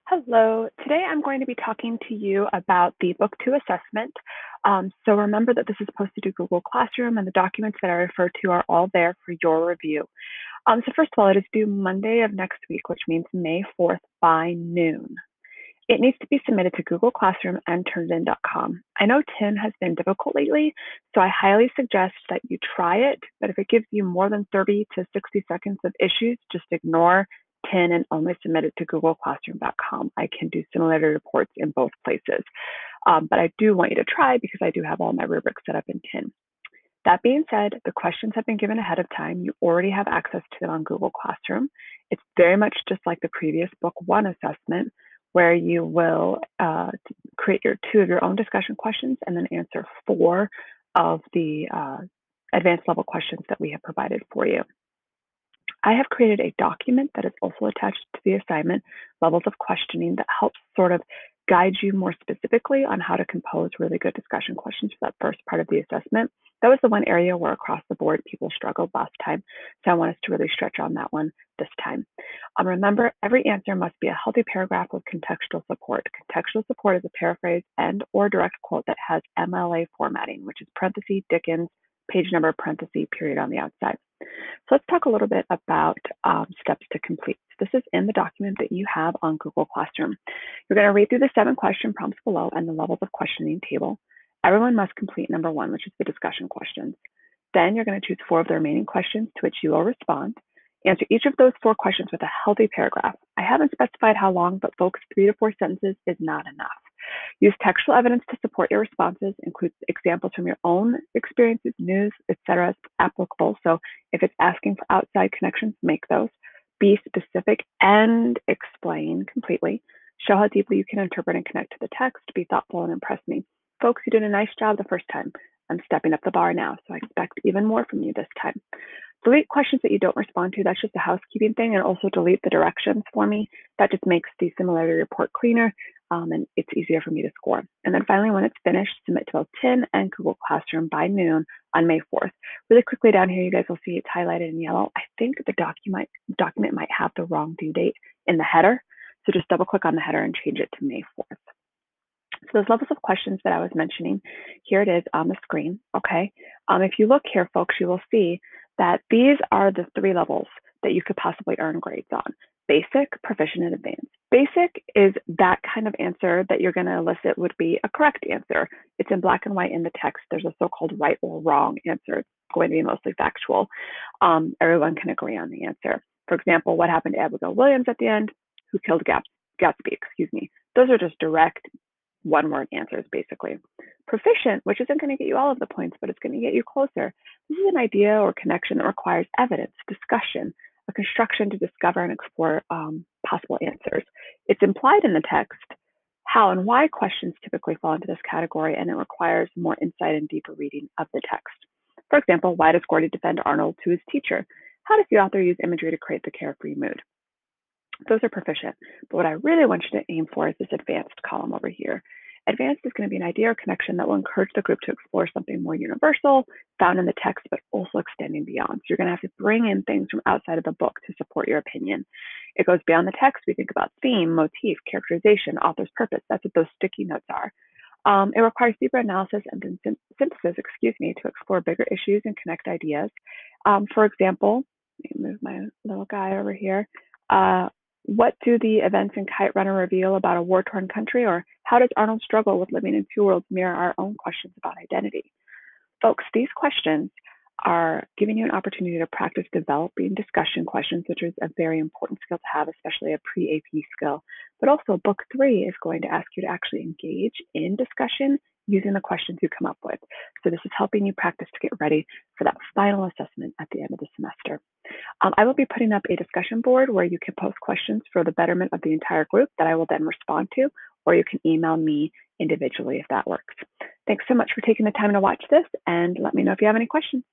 Hello. Today I'm going to be talking to you about the Book 2 assessment. So remember that this is posted to Google Classroom and the documents that I refer to are all there for your review. So first of all, it is due Monday of next week, which means May 4th by noon. It needs to be submitted to Google Classroom and turnedin.com. I know TIN has been difficult lately, so I highly suggest that you try it, but if it gives you more than 30 to 60 seconds of issues, just ignore TIN and only submit it to googleclassroom.com. I can do similarity reports in both places, but I do want you to try because I do have all my rubrics set up in TIN. That being said, the questions have been given ahead of time. You already have access to them on Google Classroom. It's very much just like the previous Book 1 assessment, where you will create two of your own discussion questions and then answer 4 of the advanced level questions that we have provided for you. I have created a document that is also attached to the assignment, Levels of Questioning, that helps sort of guide you more specifically on how to compose really good discussion questions for that first part of the assessment. That was the one area where across the board people struggled last time, so I want us to really stretch on that one this time. Remember, every answer must be a healthy paragraph with contextual support. Contextual support is a paraphrase and or direct quote that has MLA formatting, which is parenthesis, Dickens, page number, parenthesis, period on the outside. So let's talk a little bit about steps to complete. This is in the document that you have on Google Classroom. You're going to read through the 7 question prompts below and the levels of questioning table. Everyone must complete number 1, which is the discussion questions. Then you're going to choose 4 of the remaining questions to which you will respond. Answer each of those 4 questions with a healthy paragraph. I haven't specified how long, but folks, 3 to 4 sentences is not enough. Use textual evidence to support your responses, include examples from your own experiences, news, etc. is applicable. So if it's asking for outside connections, make those. Be specific and explain completely. Show how deeply you can interpret and connect to the text. Be thoughtful and impress me. Folks, you did a nice job the first time. I'm stepping up the bar now, so I expect even more from you this time. Delete questions that you don't respond to. That's just a housekeeping thing. And also delete the directions for me. That just makes the similarity report cleaner and it's easier for me to score. And then finally, when it's finished, submit to both TIN and Google Classroom by noon on May 4th. Really quickly down here, you guys will see it's highlighted in yellow. I think the document might have the wrong due date in the header. So just double click on the header and change it to May 4th. So those levels of questions that I was mentioning, here it is on the screen, okay? If you look here, folks, you will see that these are the 3 levels that you could possibly earn grades on: basic, proficient, and advanced. Basic is that kind of answer that you're going to elicit would be a correct answer. It's in black and white in the text. There's a so-called right or wrong answer. It's going to be mostly factual. Everyone can agree on the answer. For example, what happened to Abigail Williams at the end? Who killed Gatsby, excuse me. Those are just direct one-word answers, basically. Proficient, which isn't going to get you all of the points, but it's going to get you closer. This is an idea or connection that requires evidence, discussion, a construction to discover and explore possible answers. It's implied in the text how and why questions typically fall into this category, and it requires more insight and deeper reading of the text. For example, why does Gordy defend Arnold to his teacher? How does the author use imagery to create the carefree mood? Those are proficient, but what I really want you to aim for is this advanced column over here. Advanced is going to be an idea or connection that will encourage the group to explore something more universal, found in the text, but also extending beyond. So you're going to have to bring in things from outside of the book to support your opinion. It goes beyond the text. We think about theme, motif, characterization, author's purpose. That's what those sticky notes are. It requires deeper analysis and synthesis, to explore bigger issues and connect ideas. For example, let me move my little guy over here. What do the events in Kite Runner reveal about a war-torn country? Or how does Arnold struggle with living in 2 worlds mirror our own questions about identity? Folks, these questions are giving you an opportunity to practice developing discussion questions, which is a very important skill to have, especially a pre-AP skill. But also, Book 3 is going to ask you to actually engage in discussion using the questions you come up with. So this is helping you practice to get ready for that final assessment at the end of the semester. I will be putting up a discussion board where you can post questions for the betterment of the entire group that I will then respond to, or you can email me individually if that works. Thanks so much for taking the time to watch this, and let me know if you have any questions.